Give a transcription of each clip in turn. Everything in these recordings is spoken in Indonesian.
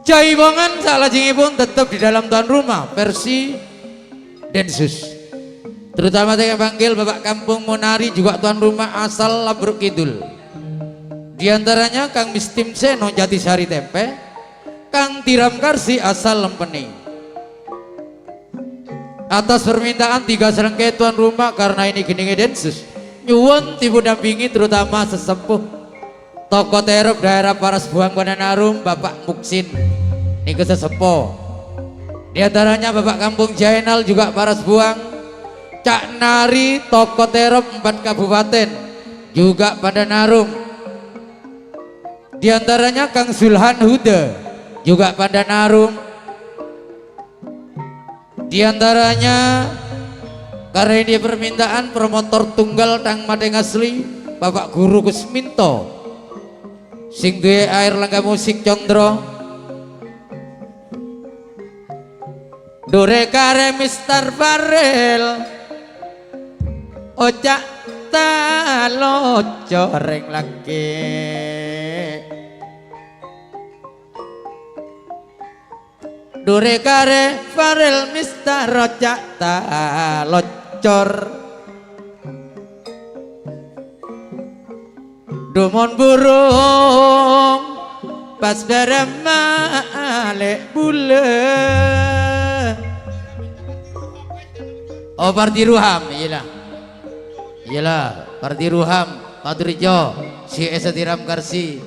Jaipongan salajengipun tetap di dalam tuan rumah versi Densus. Terutama saya panggil Bapak Kampung Monari juga tuan rumah asal Labruk Kidul. Di antaranya Kang Mistim Seno Jatisari Tempe, Kang Tiram Karsi asal Lempeni. Atas permintaan 3 serengke tuan rumah karena ini gini Densus, nyuwun tipu dampingi terutama sesepuh tokoh terop daerah Parasbuang Pananarum Bapak Muksin niku sesepuh. Di antaranya Bapak Kampung Jainal juga Parasbuang, Cak Nari tokoh terop 4 kabupaten juga Pandanarum. Di antaranya Kang Sulhan Huda juga Pandanarum. Di antaranya karena ini permintaan promotor tunggal Tang Madeng Asli Bapak Guru Kusminto sing duwe air langga musik Condro Dore kare Mister Farel Ocak talo coreng lagi Dore kare Farel Mister Ocak talo cor Dumon burung pas beremale bule. Oh Parti Ruham, iyalah Parti Ruham, Padrijo, si Esa Tiram Karsi.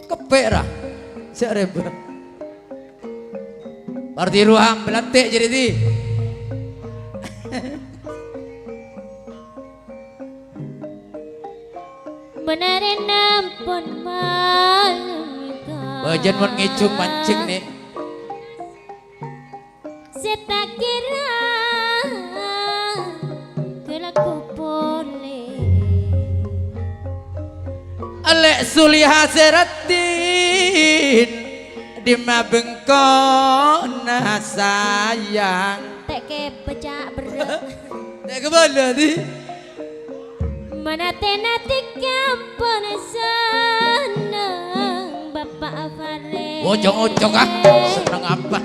Kepera, siapa? Parti Ruham belantik jadi di. Benerin ampun malam Bajan mau ngicung mancing nih. Saya kira kelaku boleh Alek Suliha Seratin di mabengkona sayang. tak ke pecah berat Tak kemana nih? Menati-nati kampung senang Bapak Farel Ojok-ojok ah, seneng apa?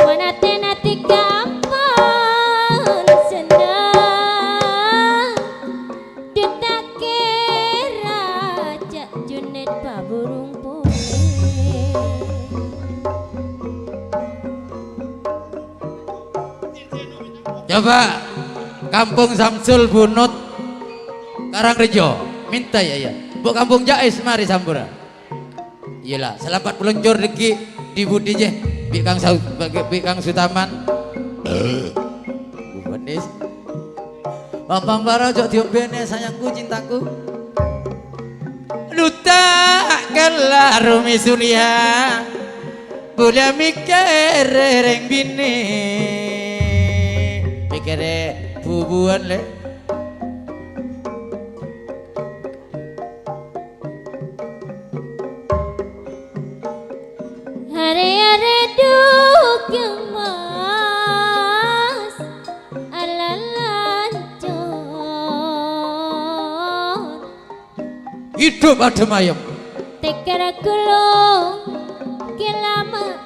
Menati-nati kampung senang Kita kira Cak Junet Pak Burung Putih. Coba Kampung Samsul Bunut Karangrejo minta ya Bu Kampung Jais mari sampura. Iyalah selamat peluncur deki di budi je Bikang Sutaman Bubanis Pampang para jok diombene sayangku cintaku Luta kala Rumi Suliha Boleh mikir reng bini Mikire bubuan le Hari-hari duk yang mas ala lancur hidup adem ayem tekara kulung kilama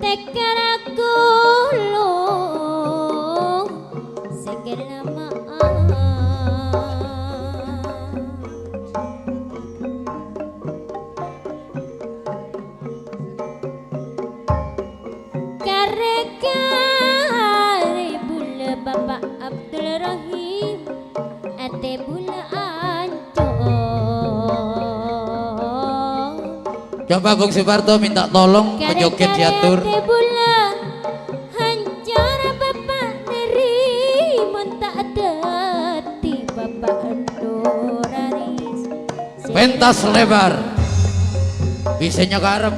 tekara kulung sekelama kare bula Bapak Abdul Rahim ate bula ancur coba Bung Suparto minta tolong penjoget diatur ate bula hancur Bapak nerima tak dati Bapak Nuraris pentas lebar bisa nyekarep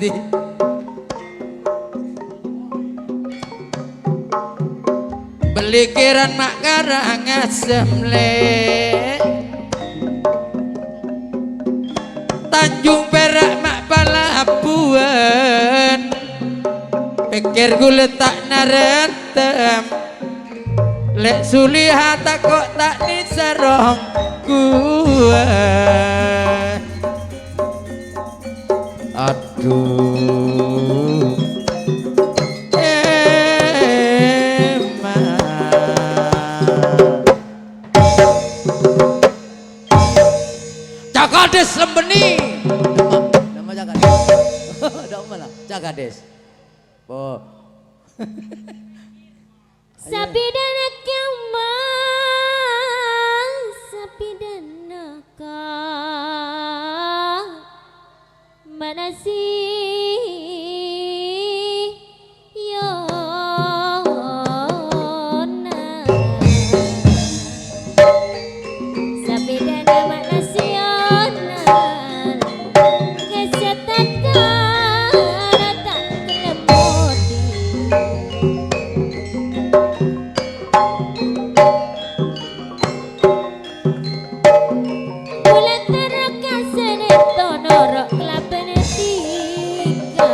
nanti. Beli kiran mak Karangasem le Tanjung Perak mak Palabuhan pikir gue letak narentem lek Suliha tak kok tak diserong gue aduh Cakades lembeni nama Cakades ada malah Cakades oh Sabidana kemal Sabidana ka Manasih Yona Sabidana Manasih Yona Ngesetaka Rata kelemoti Bulan teraka seneto norok kelapene tiga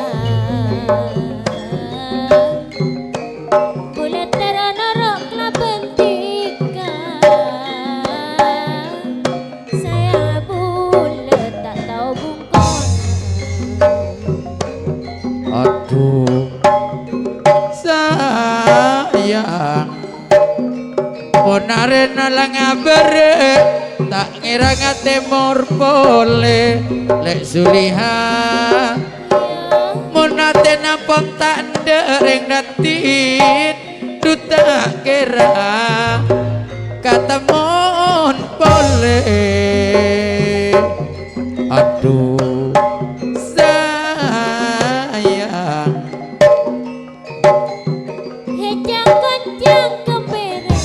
Bulan tera norok kelapen tiga Saya bulet tak tahu bungkon aduh sayang Ponare nalang abere tak ngira ngate mor pole lek Suliha monate nampok tak ndereng datin duta kira katemon pole aduh sayang Hejang kencang keperena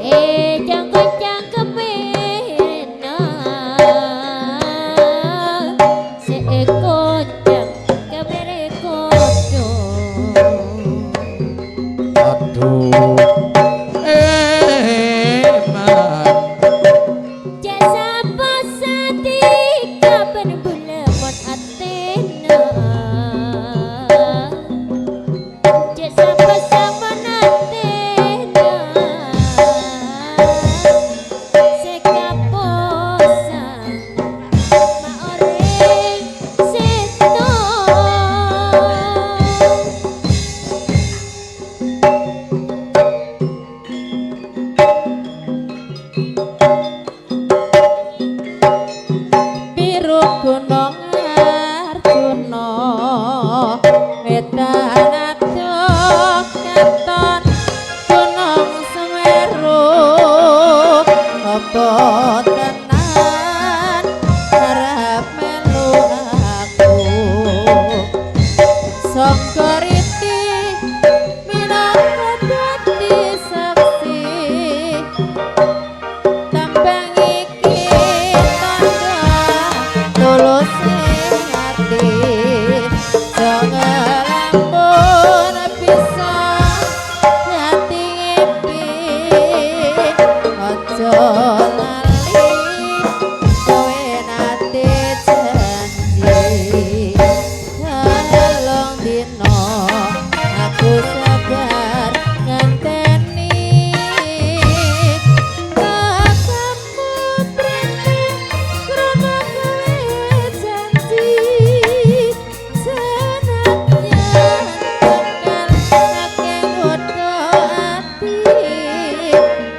Hejang kencang keperena Seekor jam keberekodo aduh eman Jasa pasati kapan bulemon Athena Jasa pasaman Athena Sekaposan maoreng seto biru gunung Arjuna wetan adoh katon gunung Semeru apa tenan arep melu aku sangkariti minangka dadi saksi Tampang iki tanda tulus ati jangan lamun bisa hati iki aja lali kowe nate janji kalong dino aku sabar nganteni Kakamu prene krana kowe janji senadyan bakal akeh godho ati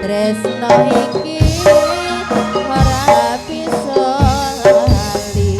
tresno iki ora bisa lali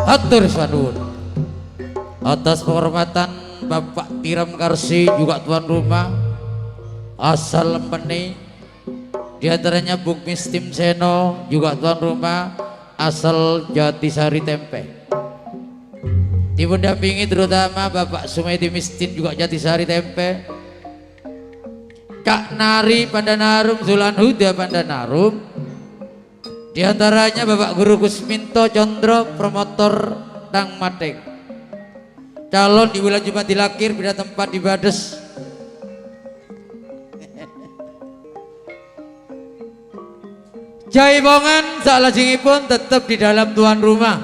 hatur sanuwun atas penghormatan Bapak Tiram Karsi juga tuan rumah asal Lempeni, diantaranya Bung Mistim Seno juga tuan rumah asal Jatisari Tempe, didampingi terutama Bapak Sumedi Mistin juga Jatisari Tempe, Kak Nari Pandanarum Zulan Huda Pandanarum, diantaranya Bapak Guru Kusminto Condro promotor Tang Matek, calon di bulan Jumat dilakir beda tempat di Bades. Jaipongan salajengipun tetap di dalam tuan rumah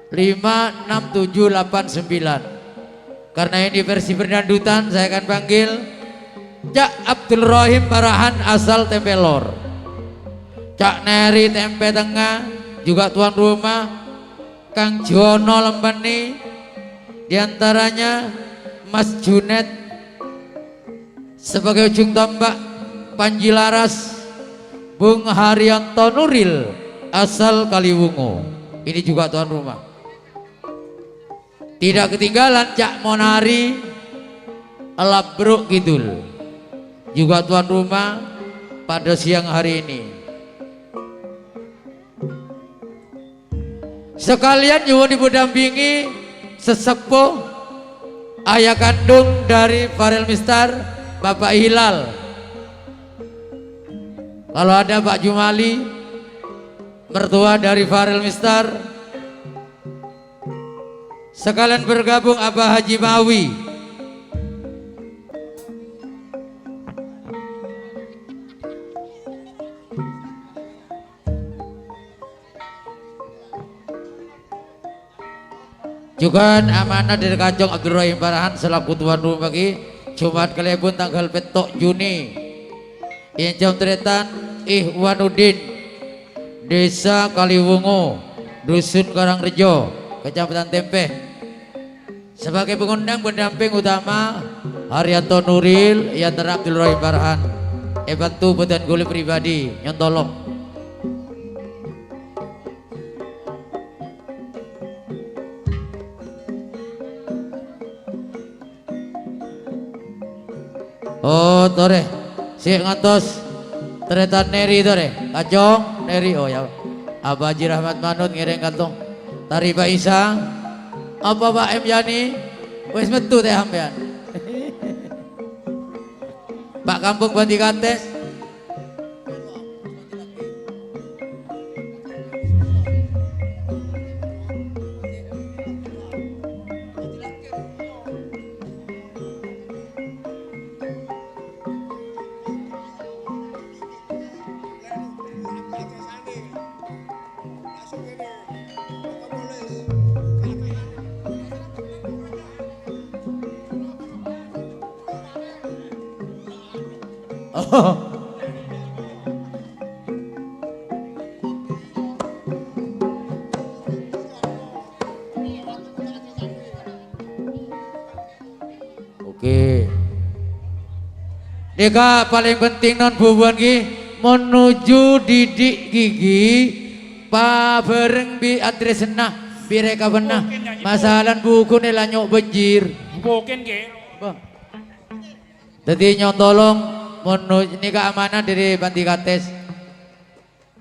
56789. Karena ini versi berdandutan, saya akan panggil Cak Abdul Rohim Parahan asal Tempelor, Cak Neri Tempe Tengah juga tuan rumah, Kang Jono Lempeni, diantaranya Mas Junet sebagai ujung tombak Panji Laras, Bung Haryanto Nuril asal Kaliwungu, ini juga tuan rumah. Tidak ketinggalan Cak Monari Labruk Kidul, juga tuan rumah pada siang hari ini. Sekalian juga didampingi sesepuh ayah kandung dari Farel Mistar, Bapak Hilal. Kalau ada Pak Jumali, mertua dari Farel Mistar, sekalian bergabung Abah Haji Mawi. Juga amanah dari Kajong Abdul Rahim Parahan selaku tuan rumah bagi Jumat Kelebun tanggal petok Juni. Yang jam tretan Ihwanuddin, Desa Kaliwungu, Dusun Karangrejo, Kecamatan Tempe. Sebagai pengundang pendamping utama Haryanto Nuril, Yandra Abdul Rahim Parahan. Bantu badan gule pribadi nyontolong. Oh tore, si ngantos teretan Neri tore, Kajong Neri, oh ya, Abah Haji Rahmat Manut ngiring kantong, Tari Pak Isa, apa Pak M Yani, wes metu teh hampean, Pak Kampung Banti Kates, oh. Oke. Deka paling penting non bubuan ki menuju didik gigi pabereng bi adresena bireka benah masalah buku nela nyok bejir Bukan ke? jadi nyontolong menuju ini keamanan dari Banti Kates.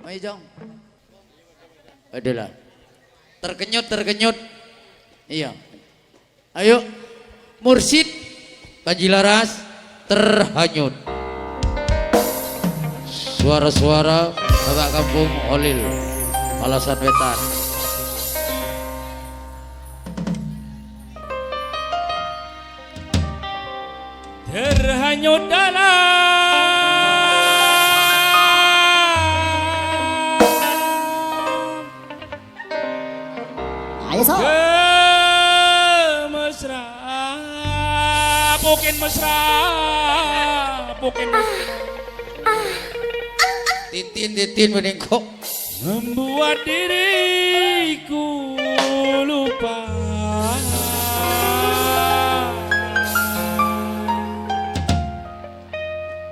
Ayo Jong. Adalah terkenyut. Iya. Ayo Mursid Panji Laras terhanyut. Suara-suara Bapak Kampung Olil Alasan Wetan. Terhanyut dalam Ayo so. mesra, bukan mesra, bukan Titin meningkok membuat diriku lupa.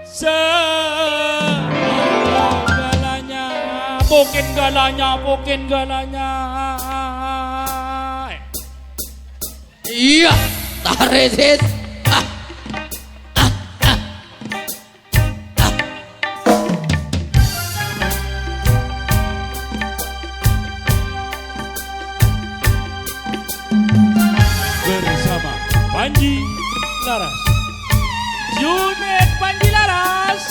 Segalanya, bukan galanya, bukan galanya. Iya, taresit. Bersama Panji Laras. Unit Panji Laras.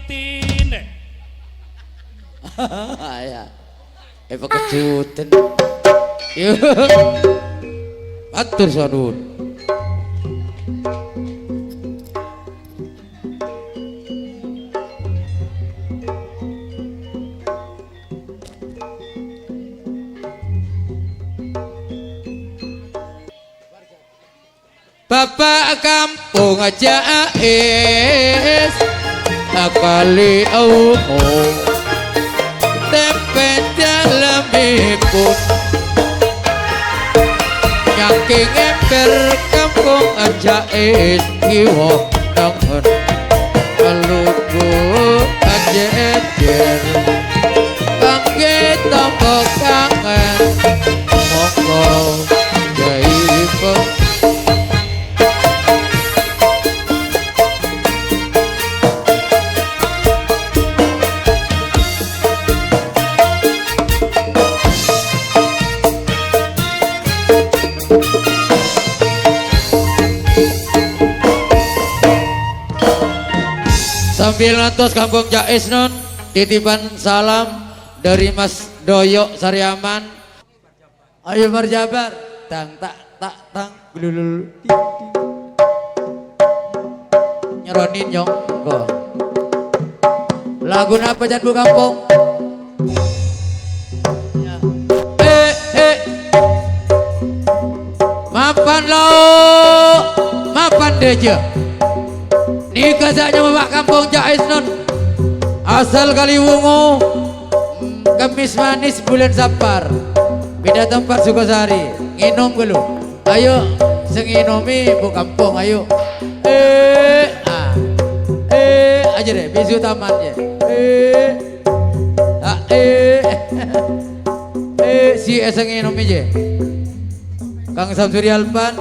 titin. Ya. Pekejutan. Yo. Atur sadun. Bapak kampung aja es akali umum tempe dalam ipun yaking ember kampung aja es kiwo nangen kelugu aja ejer kangge toko kangen monggo jaipeng. Sambil nonton kampung Jais non titipan salam dari Mas Doyo Sariaman. Ayo berjabar tang tak tang glulul nyeronin nyong kok lagu apa jangan bu kampung mapan lo mapan deja ini kasahnya bapak kampung Jais non asal Kaliwungu Kemis manis bulan Sapar beda tempat Sukosari nginum dulu ayo senginomi bu kampung ayo aja deh bisu taman ya si senginomi aja Kang Samsuri Alpan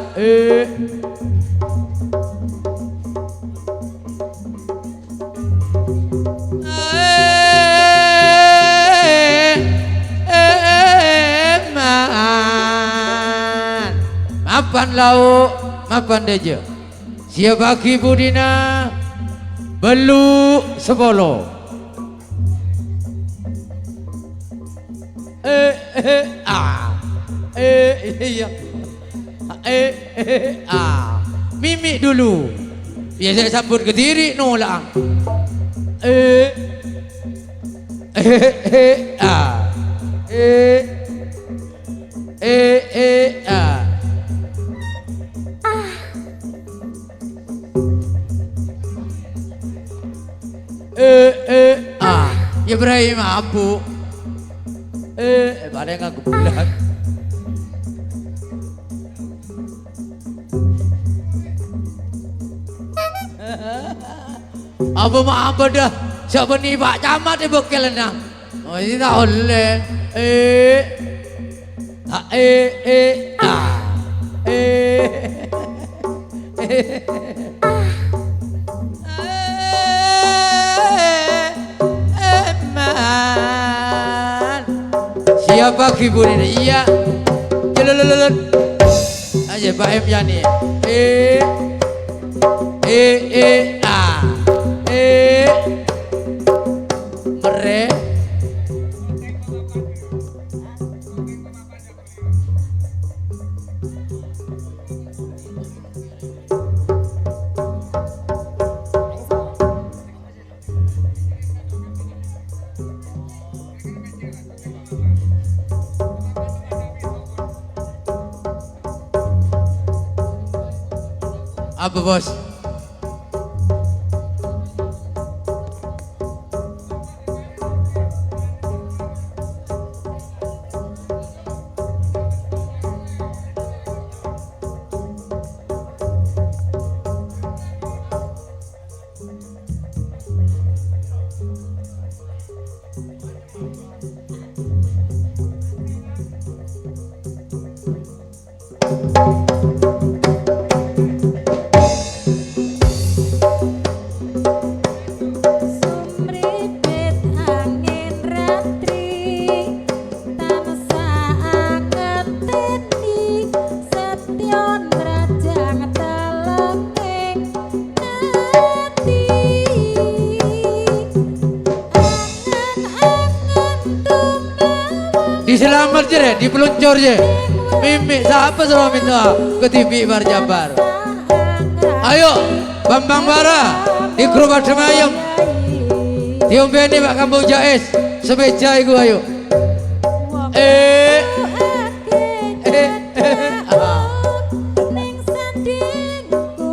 mapan lau mapan deja siapa ki budina belu sepolo iya mimik dulu biasa sambut ke diri nolak Ibrahim Abu pada yang aku bilang apa apa dah siapa nih Pak Camat ibu kelena oh ini tak boleh siapa kibur ini iya jelelelelel aja Pak M Yani mere apa bos? jere dipeluncur je. Mimi siapa suruh minta ke TV bar Jabar. Ayo Bambang Bara di grup Ademayem. Diombe ini Pak Kampung Jais semeja iku ayo. ning sandingku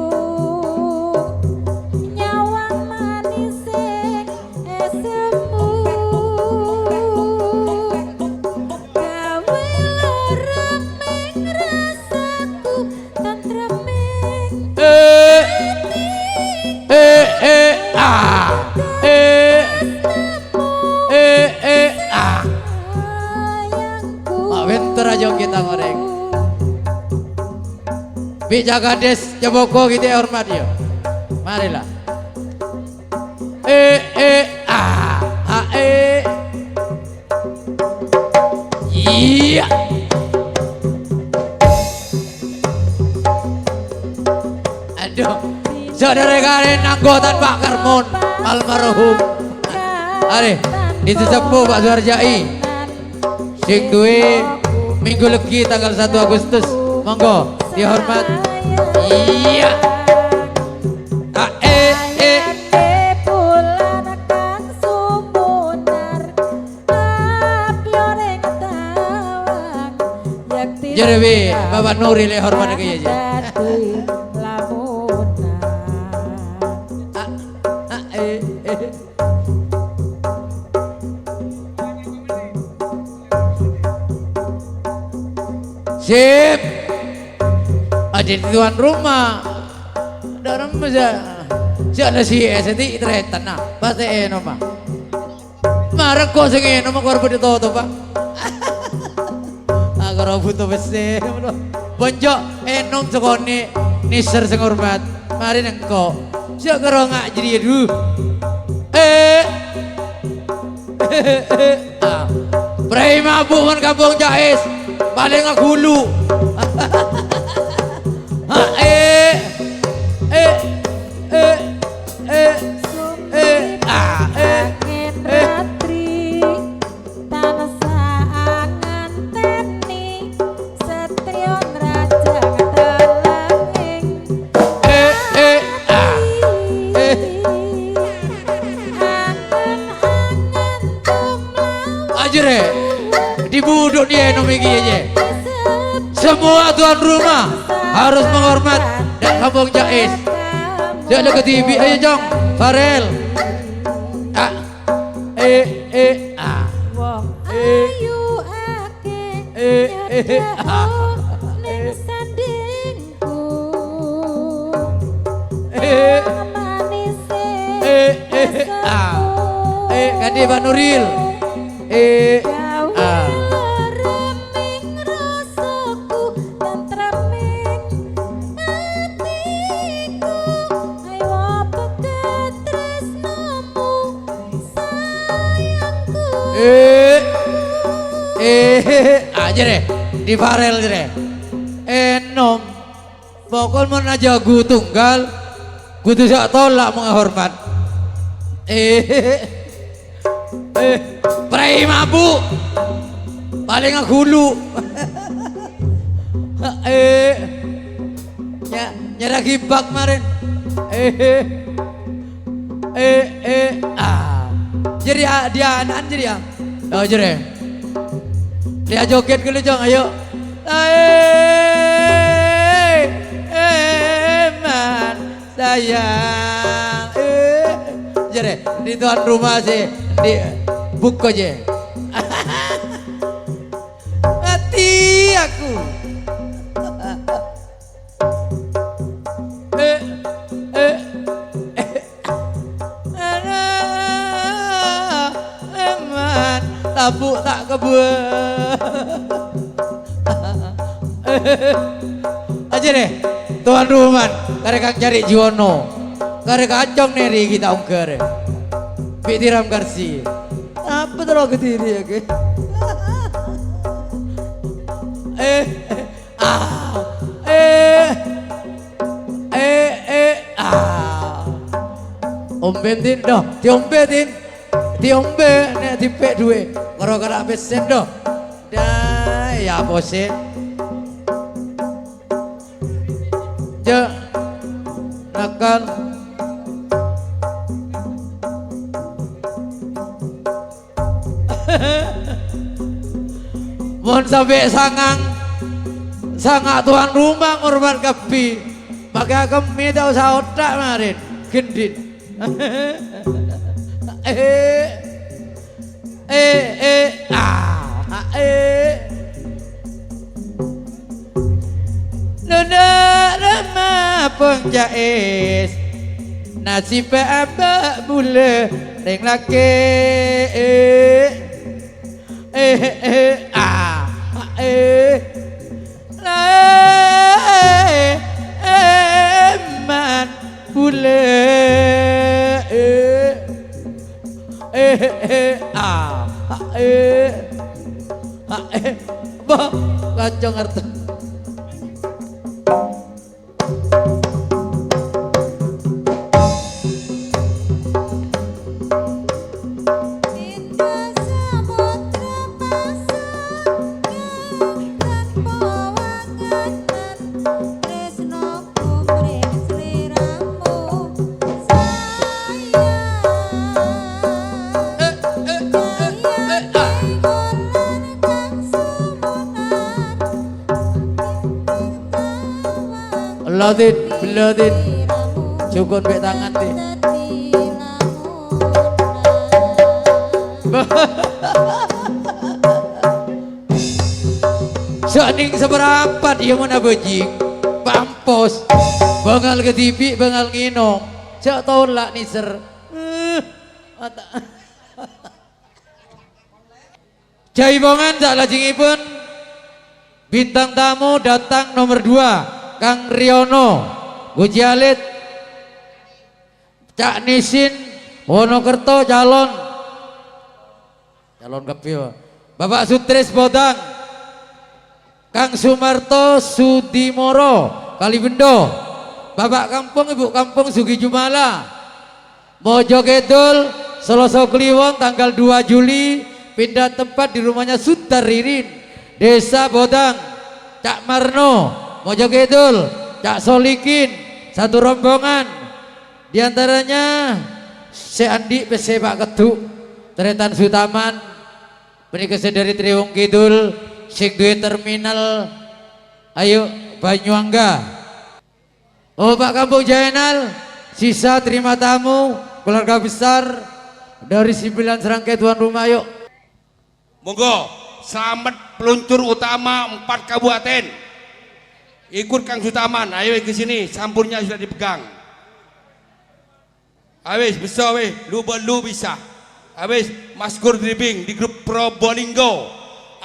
nyawang manis esemu gawe lemeng rasaku tentreming sayangku Mak winter aja kita ngoreng. Bija Gades Jaboko kita hormat ya. Marilah. Iya. Aduh, saudara kalian anggotan Pak Karmon almarhum. Are, itu sepuh Pak Suharjai. Sing duwe minggu legi tanggal 1 Agustus. Monggo dihormat. Iya. bulan kang sumunar api oreng tawang yakti Jerewi Bapak Nuril hormat ke ya. dadi lamunan Sip. Ada tuan rumah. Dalam masa siapa sih eseti teretan nah pasti eno mah. Marah kok sing eno mah korban ditoto Pak. Aku robot besi. Bonjok enom sekone niser sing hormat. Mari nengko. Siapa karo ngak jadi aduh. Prai mabuk kan Kampung Jais. Paling ngagulu. angin ratri tansah nganteni setrion raja ngelenging angen-angen tumlawan Ajere dibuduk dia nomiki aja. Semua tuan rumah harus menghormat dan Kampung Jais. Jangan ke TV ayo Jong Farel. wong ayu akeh nyedhak ning sandingku manise Kadi Pak Nuril. gawe reming rasaku tentreming atiku ayo pegat tresnamu sayangku Jere di Farel jere. Enom pokok mau aja gu tunggal kudu sak tolak menghormat. Prai mabuk paling ngahulu. Nyerah gibak kemarin. Jadi dia anak jadi ya. Oh jere. Dia joget ke Jong ayo. Man sayang. Jere di tuan rumah sih di buku aja. Mati aku. Eman tabuk tak kebuat. Aja deh tuan rumah karek cari Jiwono karek acong neri kita ungker Pitiram Karsi apa terlalu ketiri ya ke ombentin dah diombetin diombe nek dipek duwe karo karo besen dah dan tak bosen. Ja nakal. Mohon sampai sangat tuan rumah ngorban kepi, maka kami tak usah otak marin gendin. Nona ramah penjais nasib abak bule ring laki man bule bah kacau ngerti. Indah samudra pasang tanpa wanganan tresnoku mring sliramu sayang Beladin, beladin, cukup be tangan di. Saning seberapa dia mana bejing, pampos, bangal ke TV, bangal nginong, cak tolak nih ser. Jaibongan tak lajengipun bintang tamu datang nomor 2. Kang Riono Gujalit Cak Nisin Wonokerto calon kepil Bapak Sutris Bodang Kang Sumarto Sudimoro Kalibendo Bapak Kampung Ibu Kampung Sugi Jumala Mojokedul Soloso Kliwon tanggal 2 Juli pindah tempat di rumahnya Sutar Ririn Desa Bodang Cak Marno Mojokedul, Cak Solikin, satu rombongan diantaranya Si Andi PC Pak Ketuk, Tretan Sutaman, menikah dari Triwung Kidul, Sing duwe terminal, ayo Banyuangga. Oh Pak Kampung Jainal, sisa terima tamu keluarga besar dari 9 serangkai tuan rumah yuk. Monggo, selamat peluncur utama 4 kabupaten. Ikut Kang Sutaman, ayo ke sini, sampurnya sudah dipegang. Awes bisa weh, lu bisa. Awes maskur dribing di grup Probolinggo.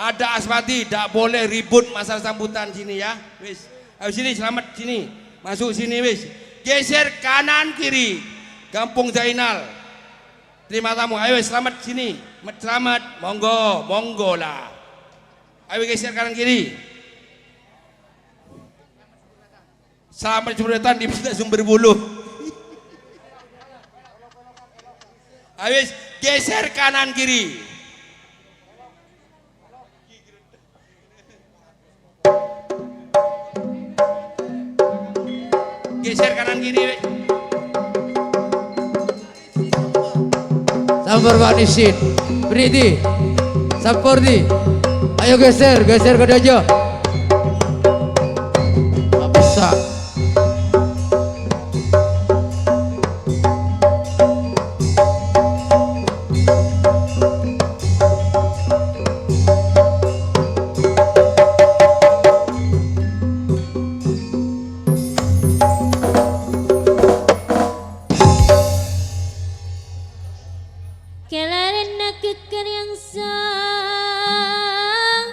Ada Asmati, tak boleh ribut masalah sambutan sini ya. Wes, ayo sini selamat sini, masuk sini wes. Geser kanan kiri, Kampung Zainal. Terima tamu, ayo wes selamat sini, selamat, monggo lah. Ayo geser kanan kiri. Selamat jumatan di Sumber Bulu. Habis geser kanan kiri. Geser kanan kiri. Sampur Pak Nisin, berhenti, sampur di. Ayo geser ke dojo. Bisa. Kelarin keker yang sang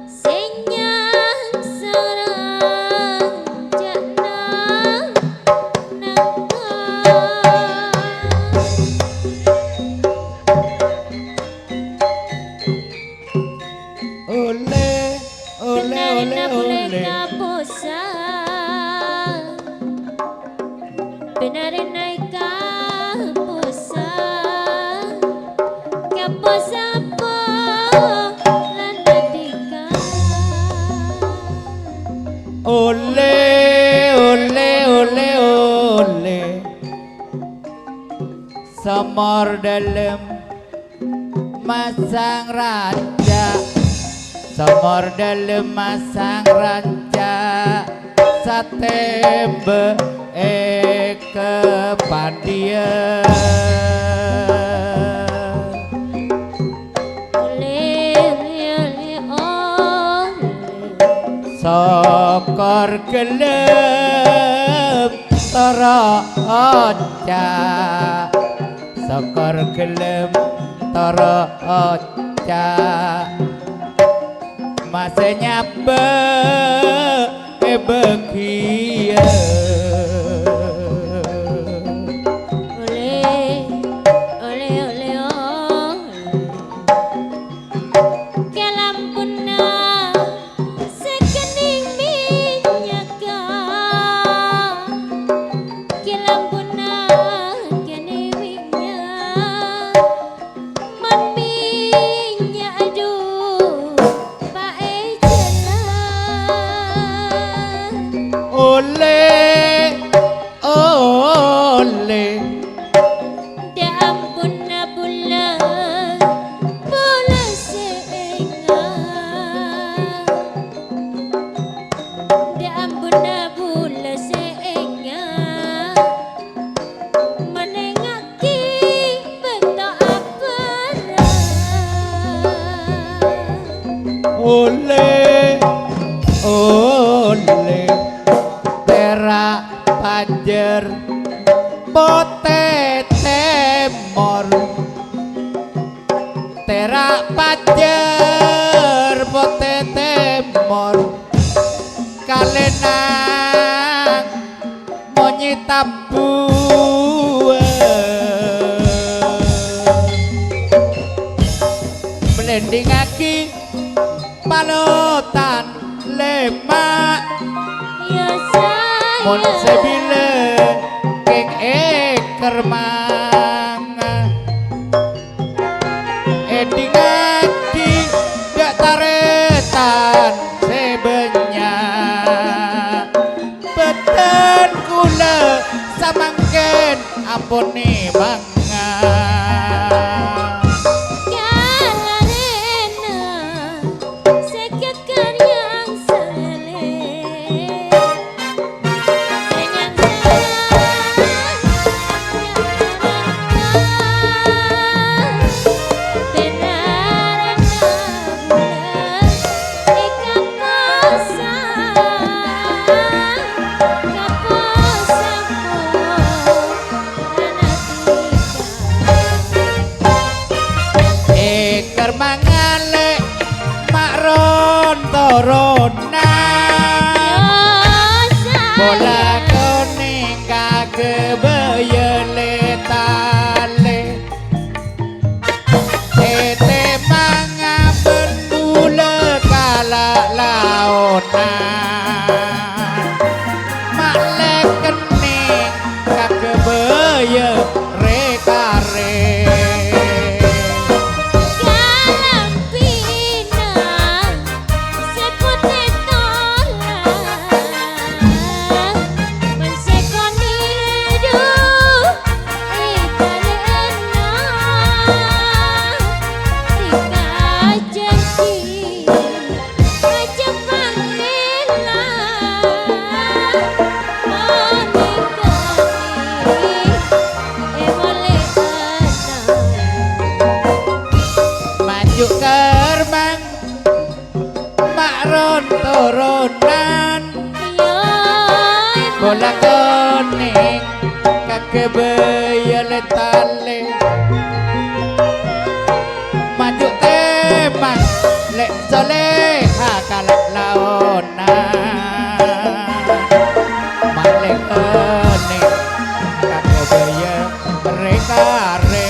senyang sarang jana nakal Oleh, Kenalin boleh kapusan Benarin naik kapusan Kapusan po Landa dika Ole ole ole ole Semor dalam masang raja Semor dalam masang raja Satembe kepandian Sokor gelem tara oca Sokor gelem tara oca Masanya begia Ole ole Terak pajer Pote temor Terak pajer Pote temor Kalenang Monyet tabu Blending aki Panutan lemak Ya sayang Mon sebile kek kermang Eding aki gak taretan sebenya Beten kula samangken ampuni mangga Mangale makron toronan bola kuning kagebeye tale ete manga bendule kala laonan malek kening kagebeye rekare Kermang makron turunan bola kuning kakebaya letale maju temang lek soleha kalak laonan malek kuning kakebaya rekare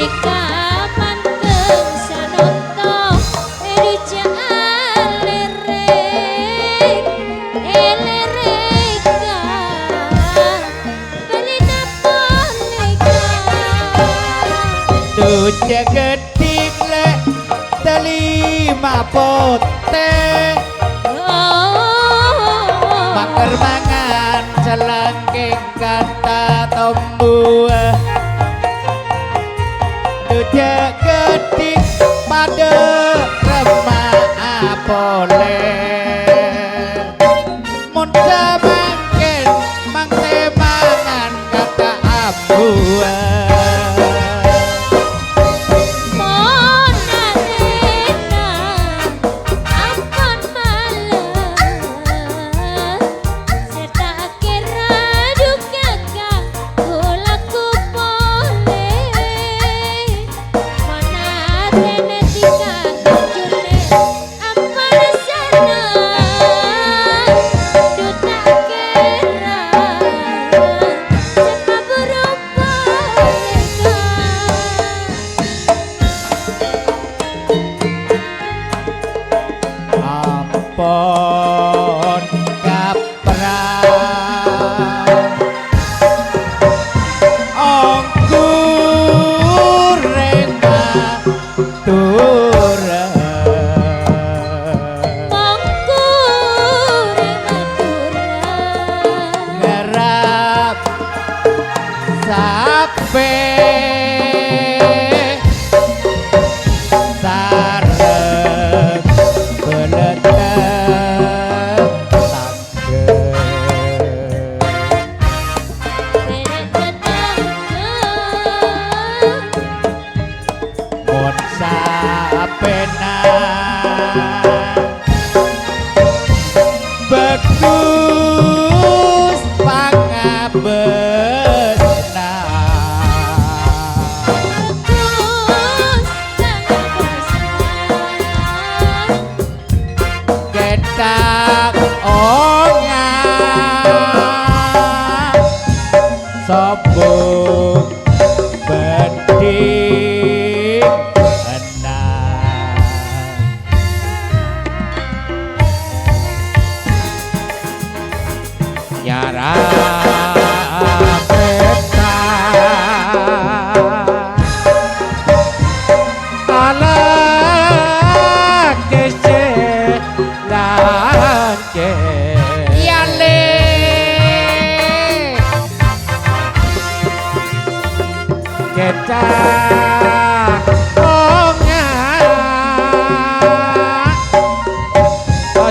Tika panteng sanoto edu jale mapote Manger mangan selangking kata tombu Dudek gedik pada remah apole Muda mangkin mangte mangan kata abu Ampun kaprah anggur matura ngerap sape sarep beletek tangge mon sapena bagus pangabesna ketak ongah sobong beding enang nyara peta ala kece lance yale kita ongah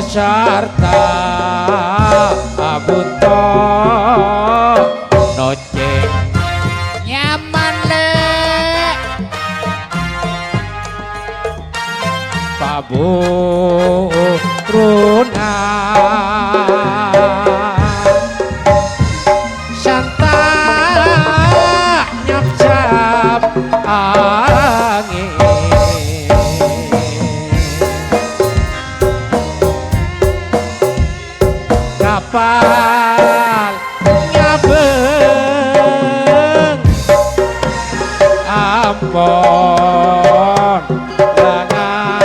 sarta abuto noceng nyaman le pabu runa santa nyap-cap angin kapal nyabeng ampon langalai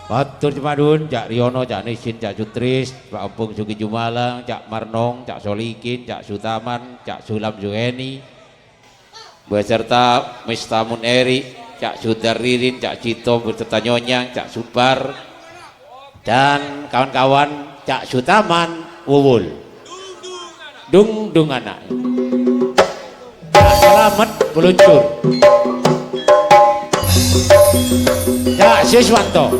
Batur Cemadun, Cak Riono, Cak Nisin, Cak Jutris, Pak Empung Sugi Jumalang, Cak Marnong, Cak Solikin, Cak Sutaman, Cak Sulam Zuheni, beserta Mistamun Eri, Cak Sudar Ririn, Cak Cito, beserta Nyonyang, Cak Subar, dan kawan-kawan Cak Sutaman Wuwul. Dung anak. Cak Selamat Peluncur. Cak Siswanto.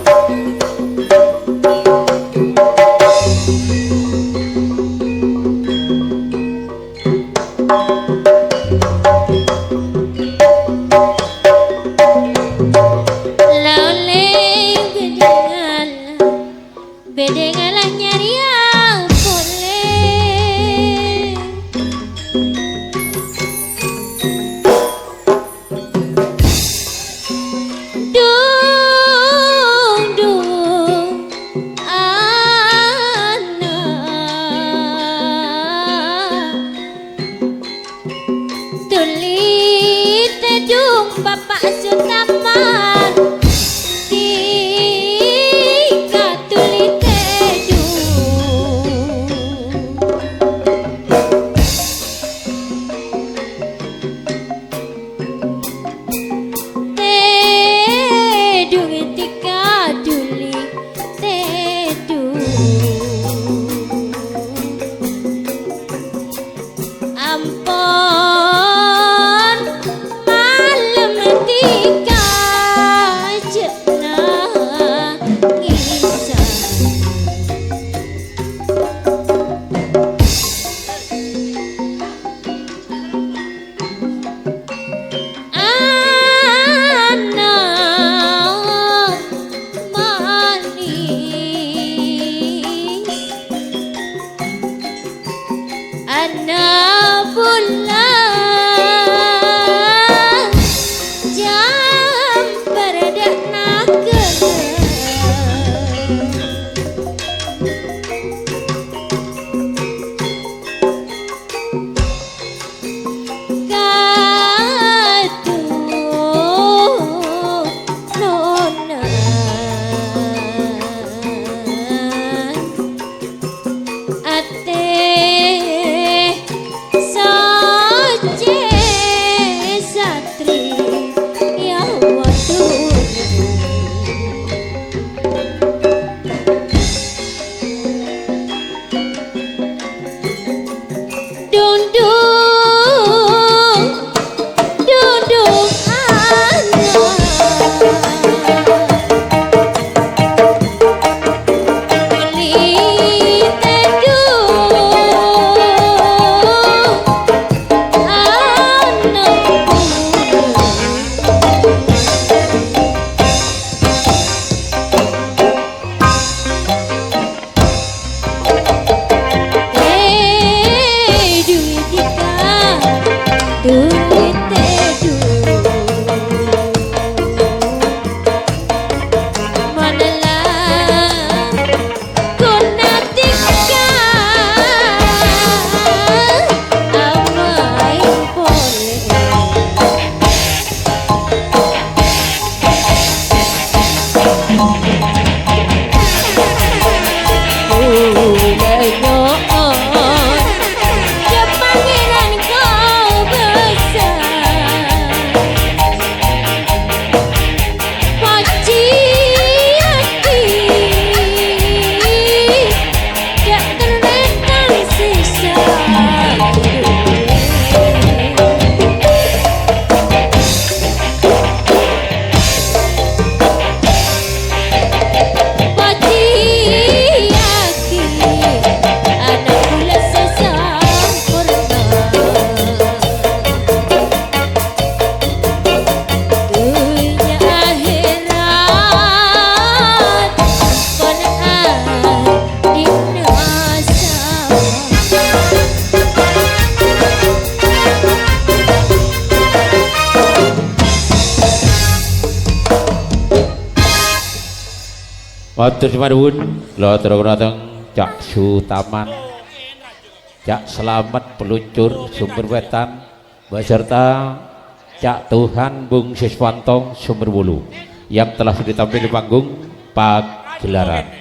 ampun malam tiga jenah ngisah anak manis anak bulan jam beradak naga gaduh nona ate saje satri ya waduh dundung dundung anak beli teduh anakku duit dika duit teduh manalah guna tika amai boleh Ulayon ya pangeran kau besar Paci hati tak terletak sisa Paci hati anak bulan sesempurna dunia akhirat konaan dinasa Matur suwun kula terus dateng Cak Sutaman Cak Selamat Peluncur Sumber Wetan beserta Cak Tuhan Bung Siswantong Sumber Wulu yang telah ditampil di panggung pagelaran.